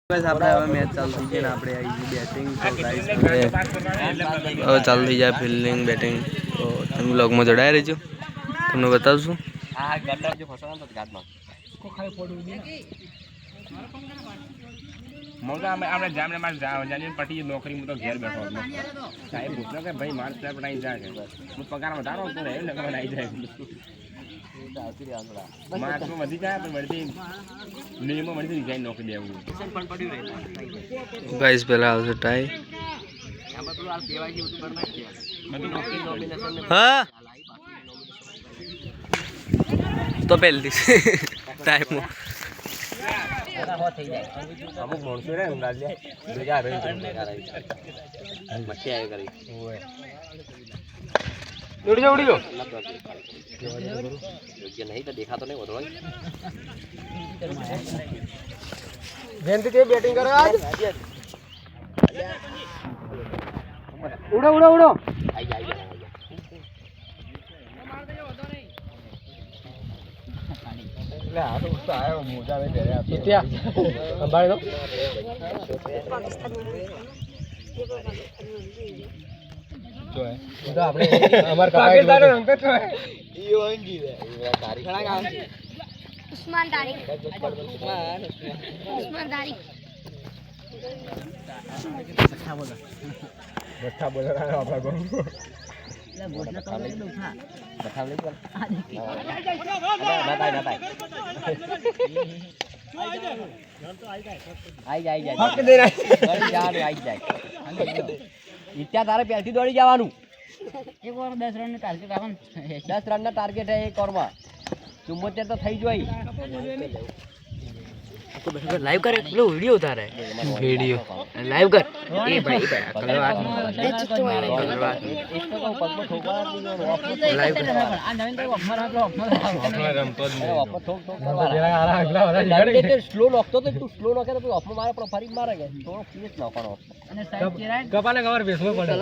બસ આપણે હવે મેચ ચાલુ થઈ ગઈ ને આપણે આવી ગઈ બેટિંગ તો ગાઈસ હવે ચાલુ થઈ જાય ફિલ્ડિંગ બેટિંગ તો તમે વ્લોગમાં જોડાયા રહેજો તમને બતાવશું આ ગટર જો ફસવાનો તો ગાડમાં કો ખાલી પડું ને મોગા આપણે જામને માર જાની પટી નોકરી હું તો ઘેર બેઠો હતો સાહેબ પૂછો કે ભાઈ માર સ્લેબ બનાવી જાય હું પગાર વધારો તો રહે ને બનાવી જાય માર્ચ में वधी जाए पर वर्दी नियम में वर्दी डिजाइन नौकरी देવું પણ પડ્યું રહે ગાઈસ પહેલા આવશે ટાઈ આમાં પેલું આ કેવાય ઉતું પર નાખી બધું નોકરી નોમિનેશન હા તો પહેલી ટાઈમ હો થઈ જાય અમુક મોણસો રે ઉંડાલ લે બીજા રહી મચ્છી આવી કરી ઓય उड़ी गयो योग्य नहीं तो देखा तो नहीं वो जयंती के बैटिंग करे आज उड़ो उड़ो उड़ो आई आई ले आ तो उसका आया मोजा में दे रहा है क्या संभाल लो तो है तो આપણે અમાર પાકિસ્તાનનો રંગ તો है ઈ વાંગી દે તારીખ ઘણા ગામ છે ઉસ્માન તારીખ ઉસ્માન તારીખ બઠ્ઠા બોલે આપણા ગામ એટલે બોલના તો લઈ લો ઉઠા બઠ્ઠા લઈ બોલ ના તાઈ आई जाए हक दे रहा यार आई जाए इतना तारे पेल्टी दौड़ी जवानू एक और 10 रन टारगेट आवन 10 रन टारगेट है एक और में 74 तो થઈ જોઈ को बैठ लाइव कर लो वीडियो उतार है वीडियो लाइव कर ए भाई कलवाट इसको को पग में ठोका लाइव कर आ नवीन तो अमर अपना रमतो नहीं ठोक ठोक जरा अगला वाला स्लो नॉकतो तो तू स्लो नॉके तो ऑफ में मारे पर फरी मारेगा थोड़ा सीरियस नॉकनो અને સાઈડ ચિરાય કપાને કવર બેસવો પડે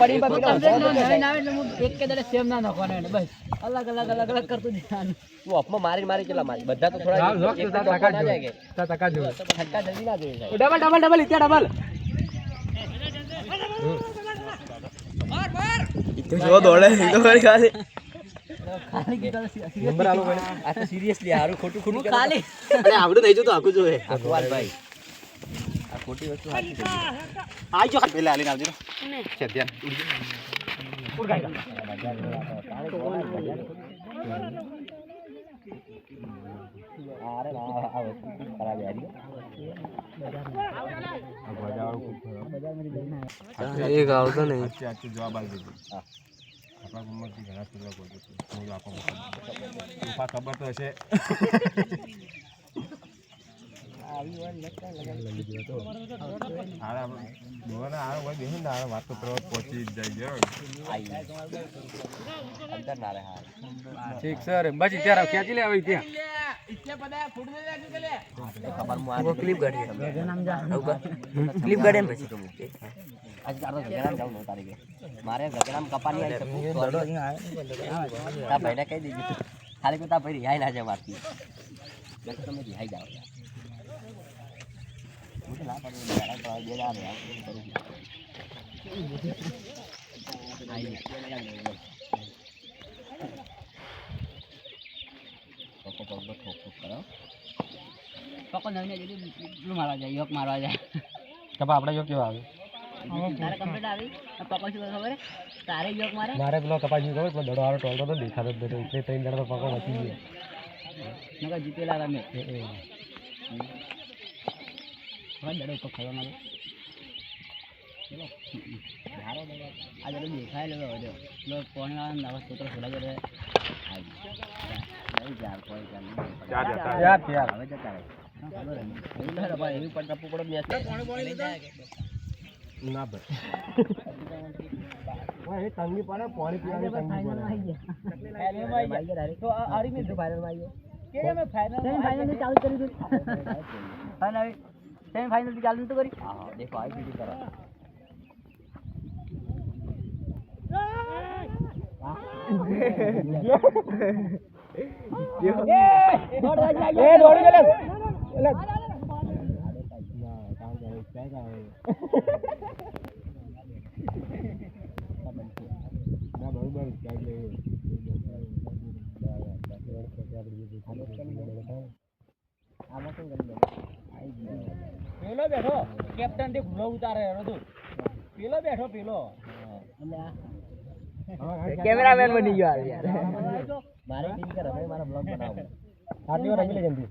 પડી એક કે દરે સેમ ના નોખવાનો બસ અલગ અલગ અલગ અલગ કરતો ધ્યાન તું ઓફમાં મારી મારી કેટલા મારી બધા તો થોડા એક ટકા જો ટકા જો ટકા જલ્દી ના જોઈએ ડબલ ડબલ ડબલ ઇત્યા ડબલ માર માર ઇત્યો જો દોડે તો કરી ખાલી ખાલી કે નંબર આલો ભાઈ આ તો સિરિયસલી હારું ખોટું ખોટું ખાલી અરે આવડું નહીં જો તો આખું જો હે આખવાલ ભાઈ આ ખોટી વસ્તુ હાથી આઈ જો પેલા આલીને આવજો છે ધ્યાન ઉડ ગાય अरे ना आ वस्तु खराब है यार बाजार में देखना है एक आओ तो नहीं अच्छे अच्छे जवाब आ दीजिए हां अपना उम्र की घना सुधरा कर दो मुझे आपको तूफा खबर तो ऐसे આવી વાર લગતા લગી તો આરા દોના આ હોય દેખી ના વાત તો પર પહોંચી જાય આઈ અંતર ના રહે ठीक सर बस इत्या खेची ले आवे इत्या इत्या पदा फुट दे जाके के ले खबर मु आ क्लिप गाड़ी है नाम जा क्लिप गाड़ी में પછી તો મૂકે आज કાઢો ગગરામ જાવ નો તારીખે મારે ગગરામ કપાની આવી શકું દડો અહીં આય તા ભાઈને કહી દીધું ખાલી કોતા ભાઈ રિહાઈ ના જાય મારતી એટલે તમે રિહાઈ જાવ मुझे ना पड़े यार तो दे रहा है आई तो ठोक ठोक करो पको नवीन जल्दी ब्लू मारवा जाए योग मारवा जाए कब आपड़ा योग क्यों आवे तारे कंप्लीट आवी पको શું ખબર હે તારે योग मारे मारे પેલો કપાજી ખબર પેલો દડો આરો ટોલતો તો દેખાતો જ બેટો એટલે ત્રણ દડો પકો બચી ગયો નકા જીતેલા તમે दड़ो को खवा मारो चलो धारो दड़ो आज तो दिखाई लगे हो लो कोने वाला नवा सूत्र खुला कर आज नहीं यार कोई कर नहीं यार हवे जता है खबर है नहीं रे भाई ये पड़ टप्पू पड़ बेस कोने कोने लेता है ना बस ओए ये तंगी पड़े पानी पीने तंगी पड़े भाई डायरेक्ट तो आरी में तो फाइनल भाई के में फाइनल में चालू करी दो फाइनल सेमीफाइनल की चालू तो करी हां देखो आई वीडियो करा ए दौड़ गेले પેલો બેઠો કેપ્ટન થી ઘૂરો ઉતારે બધું પેલો બેઠો પેલો કેમેરામેન બની ગયો યાર મારે ટીમ કે રમે મારા બ્લોગ બનાવો આટલી વાર રમી લે જલ્દી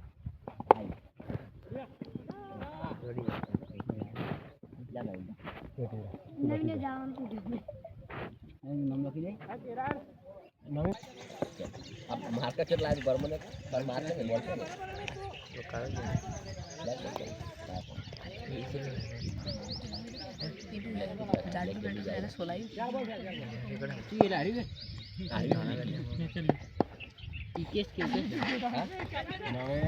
નવીને જવાનું કીધું નામ લખી દે નવીન માર્કેટ કેટલા આજ બર્મને પર માર્કેટ ને બોલશે ને તો કારણ ચાલી બેઠો એને સોલાઈ ક્યાં બોલ કી લારી ને કેસ કે હા નવે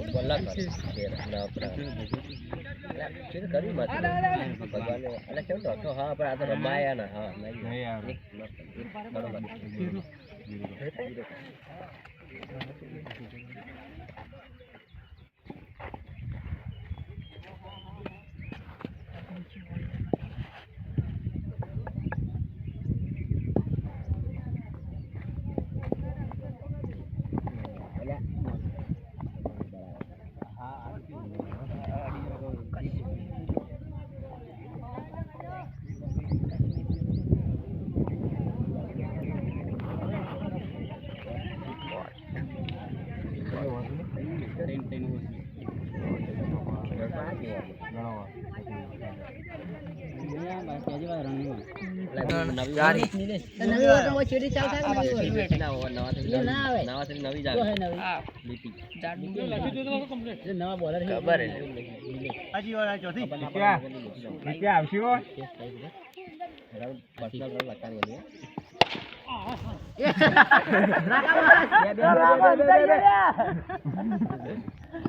બોલા કર ના આપડા ચેક કરી મત ભગવાન એટલે કેમ તો હા પણ આ તો રમાયા ના હા નહીં યાર બરોબર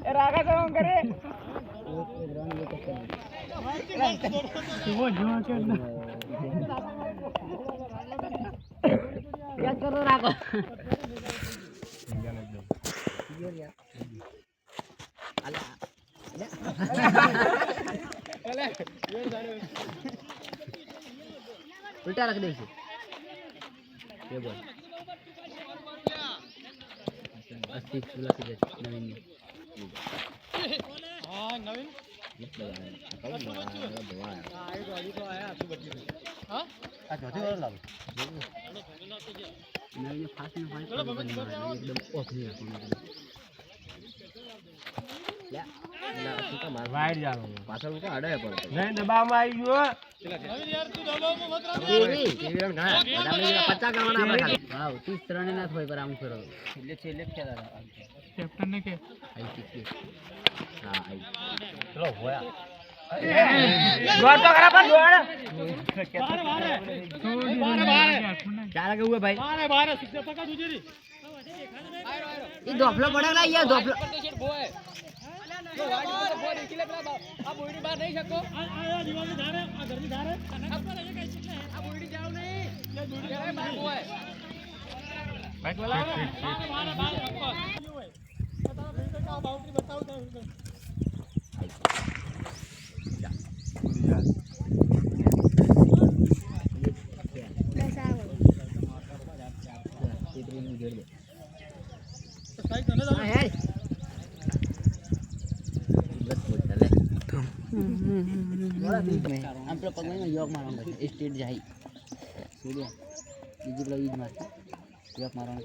रागा कौन करे याद करो रागो उल्टा रख दे ये बोल अस्तिक सुला के नवीन हां नवीन ધોફલો પડેલા યાર ધોફલો આ બોયડી બહાર નહીં શકો આ દિવાળી ધારે આ ઘરની ધારે આ બોયડી જાવ નહીં એ બોયડી જાય બહાર હોય બાઈક વાળા બહાર બતાવો બાઉન્ડરી બતાવો हम तो पगने में योग मारना स्टेट जाई सूर्य बीजी लोग ईद मारता योग मारना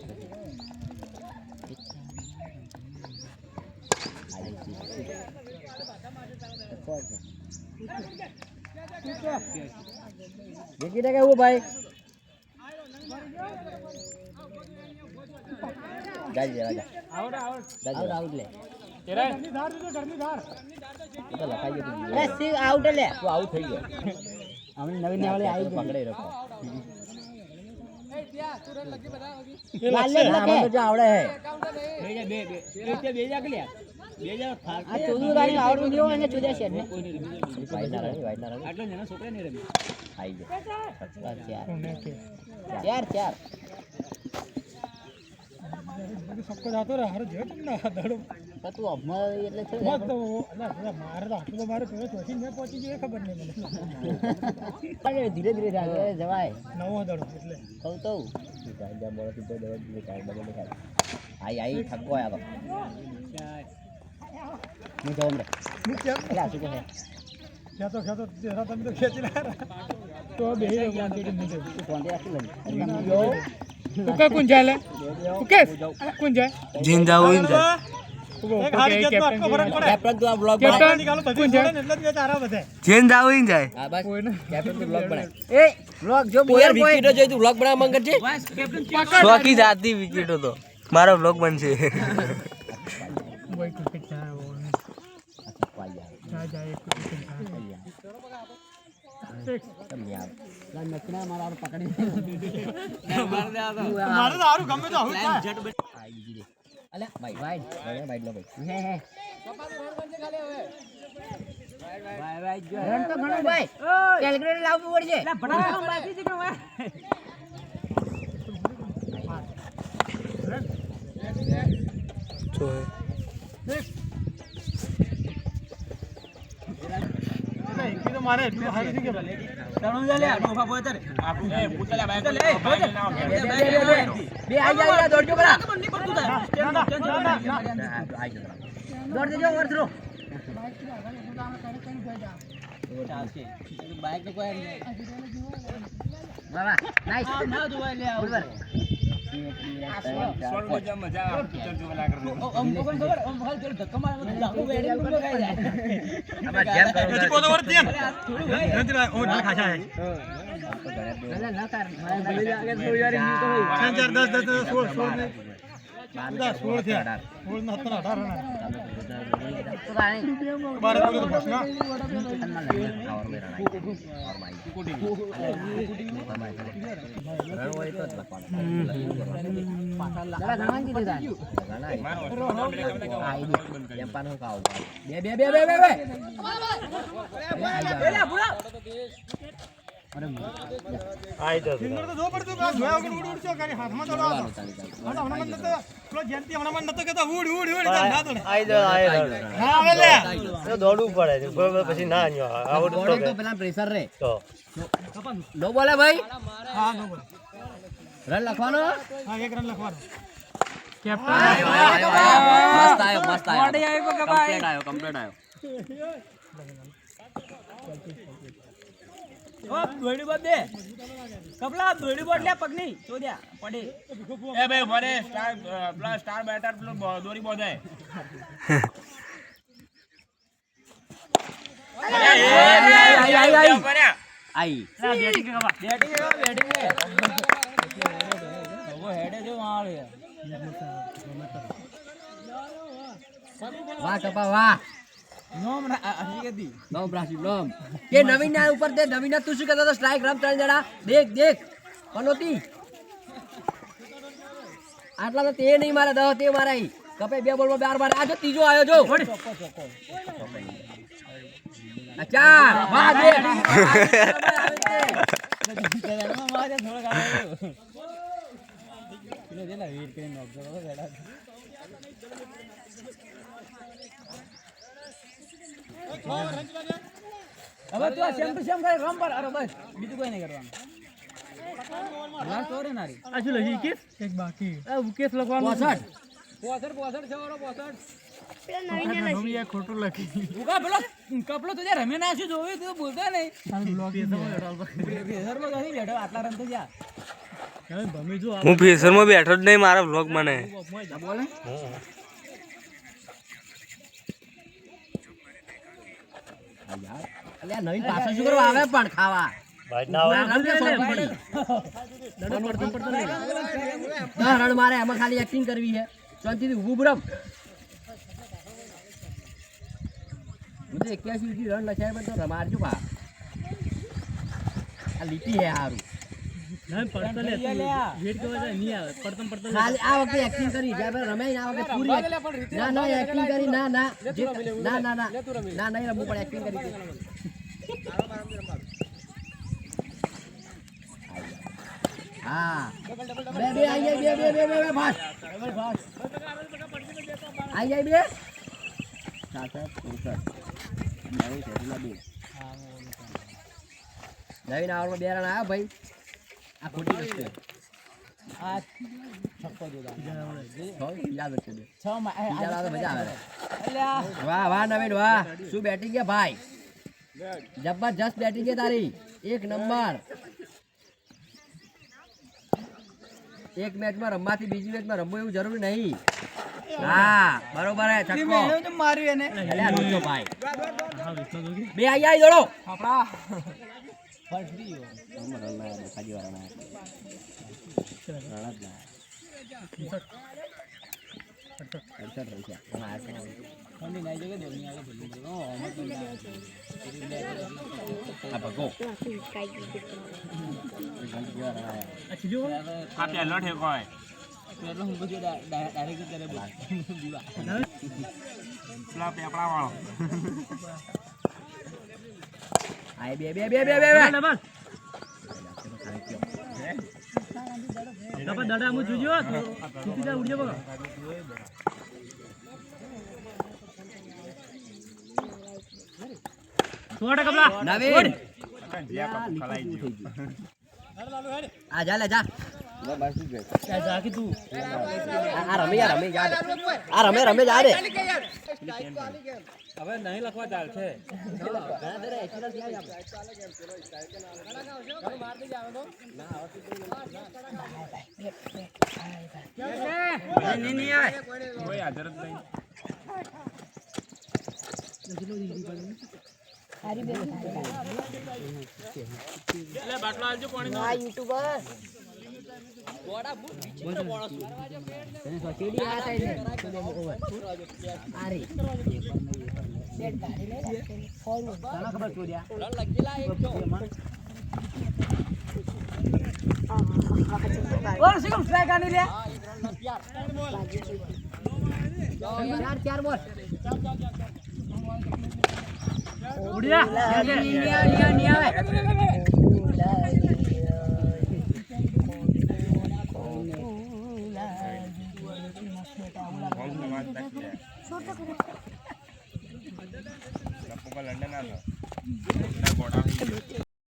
देखिए क्या वो भाई जा जा आउट आउट आउट ले तेरा घरनी धार तो लखाई दे ए सी आउट ले तो आउट થઈ ગયો हमने नवीन ने वाले आई पकड़े रखो ए त्या तुरंत लगी बता होगी लाल ले के तो आवड़े है बेजा के ले बेजा आ चोदू गाड़ी आवड़ दियो એને ચુદા છે ને વાઈટ ના આટલો નેનો છોકરા ને રમી આઈ જાય ચાર સક્કો જાતો રે હારો જોયો તમને દાડો તું અમર એટલે છે મસ્ત મારે તો આટલું તો મારે પેલો ચોથી મેં પહોંચી ગયો એ ખબર નહીં મને ધીરે ધીરે જાય જવાય નવો દાડો એટલે કહું તો આઈ થકો આવ્યા હું જાઉં રે હું કેમ એટલે શું કહે ખેતો તેરા તમે તો ખેંચી લાયા તો બે ફોન રાખી લઈ ઉકે કોણ જાય લે ઉકે કોણ જાય જીન જાવું ઇન જાય કેપ્ટન તું આ બ્લોગ કેપ્ટન નિકાલો બધી જોડે ને એટલે જ તારા બધે જીન જાવું ઇન જાય હા બસ કેપ્ટન તું બ્લોગ બનાય એ બ્લોગ જો બોયર વિકેટો જોઈ તું બ્લોગ બનાવ મંગર છે શોકી જાતી વિકેટો તો મારો બ્લોગ બનશે બોય ક્રિકેટ જાય જાય ક્રિકેટ મારા પકડી મારે તો હારું ગમે તો આવું થાય અલે ભાઈ ભાઈ લો ભાઈ હે રન તો ઘણો ભાઈ કેલ્ક્યુલેટર લાવવું પડશે એટલે ભણા બાકી છે કે ભાઈ તો મારે એટલું હારી થઈ ગયું તણું લે નોફા પોતર આપણું એ પૂતલા બાઈક લે બે આઈ જા દોડજો બરા નહીં પડતું થાય દોડ દેજો ઓર થ્રો બાઈક તો કોઈ નહીં વાહ નાઈસ ના જોવાય લે ઓવર સોલ મજા મજા પિક્ચર જોવા લાગે ઓમ કોણ ખબર ઓમ હાલ થોડું ધક્કા મારે લાગુ વેડિંગ નું લગાઈ જાય આમાં જેમ કરો પછી કોનો વર્તી એમ નથી ઓ ખાસા હે ના કર મારે ભલે લાગે તો યાર ઈ તો 4 10 16 ને 16 થયા 16 ના 18 ના તો રાણી બાર તો બસ ના સિંગર તો જો પડતું કા જોયા વગર ઉડ ઉડજો કાની હાથમાં તો લાવો હમણાં મન નતો પેલો જેનતી હમણાં મન નતો કેતો ઉડ ના તો આઈ દો હા આવે લે તો દોડવું પડે છે બરોબર પછી ના ન્યો આવડું તો તો પેલા પ્રેશર રે તો નો બોલે ભાઈ હા નો બોલ રન લખવાનો હા એક રન લખવાનો મસ્ત આયો કમ્પ્લીટ આયો ઓ દોડી બોટ દે કપલા દોડી બોટ લે પગની ચોદ્યા પડે એ ભાઈ મને સ્ટાર બેટર પેલો દોરી બોધાય આઈ બેટિંગ વો હેડે જો મારે વાહ કપા વાહ નોમ આશીર્વાદી નોમ બ્રાસી નોમ કે નવીન ના ઉપર દે નવીન તું શું કહેતો સ્ટ્રાઇક રમ ત્રણ જણા દેખ પનોતી આટલા તો તે નહીં મારે 10 તે મારાઈ કપે બે બોલમાં 12 બાર આ જો ત્રીજો આયો જો અચ્છા વાહ દે મારે થોડો ગાળો લે દે ના વેટ કરીને નોક કરો બેડા હવે તું સેમ ટુ સેમ કરે રમ પર અરે બસ બીજું કોઈ નહીં કરવાનું લાસ્ટ ઓવર નારી આ શું લખી કેસ એક બાકી આ કેસ લખવાનો 65 છે ઓરો 65 પેલા નવીન ને ખોટું લખી ઉગા પેલો કપલો તો જે રમે ના છે જોવે તું બોલતા નહીં પ્રેશરમાં નથી બેઠો આટલા રન તો જા ભમી જો હું પ્રેશરમાં બેઠો જ નહીં મારા બ્લોગ મને બોલે અલ્યા નવીન પાછળ શું કરવા આવે પણ ખાવા રન મારે એમાં ખાલી એક્ટિંગ કરવી છે શાંતિથી ઊભું બરમ મુજે 81 રન લખાય પણ તો રમારજો બા આ લીટી હે હારું ના પડતા લે વેટ કરવા જાય નહીં આવે પડતા ખાલી આ વખતે એક્ટિંગ કરી જ્યારે રમે આ વખતે પૂરી ના એક્ટિંગ કરી ના નહીં રમવું પણ એક્ટિંગ કરી હા બે બે આઈ જાય બે બે બે બે ફાસ્ટ આઈ જાય બે સાત 64 નવી શેરીમાં બે નવીન આવડમાં બે રન આવ્યા ભાઈ આ ખોટી વસ્તુ આ છક્કો જોડા યાદ રાખજો બે 6 માં મજા આવે વાહ વાહ નવીન વાહ શું બેટિંગ છે ભાઈ જબરજસ્ત બેટિંગ છે તારી એક નંબર એક મેચમાં રમવાથી બીજી મેચમાં રમવું એવું જરૂરી નહીં હા બરોબર હે છક્કો માર્યું એને અલ્યા લોચો ભાઈ બે આઈ દોડો આપડા ફર્સ્ટ દી નંબર રન ખાજી વાળા રન બે બે બે બે બે દાદા હું જોજો ઉડજો બગા થોડા કપલા નવીન આ જા લે જા જા કે તું આ રમે જા આ રમે જા રે હવે નહીં લખવા ચાલશે ઘણા દરે એક્સરસાઇઝ થઈ જાય માર દે જાવ તો ના આવતી નહીં આવે કોઈ હાજર જ નહીં હારી બે લે બાટલો આવજો પાણી આ યુટ્યુબર બોડા બુ વિચિત્ર બોડા એને સોચેડી આ થાય છે આરે બેટ ગાડી લે ફોરવર્ડ તને ખબર ચોર્યા રન લગેલા એક તો ઓર સિંગલ સ્ટ્રાઇક આની લે ચાર બોલ ઉડિયા ની આવે લંડન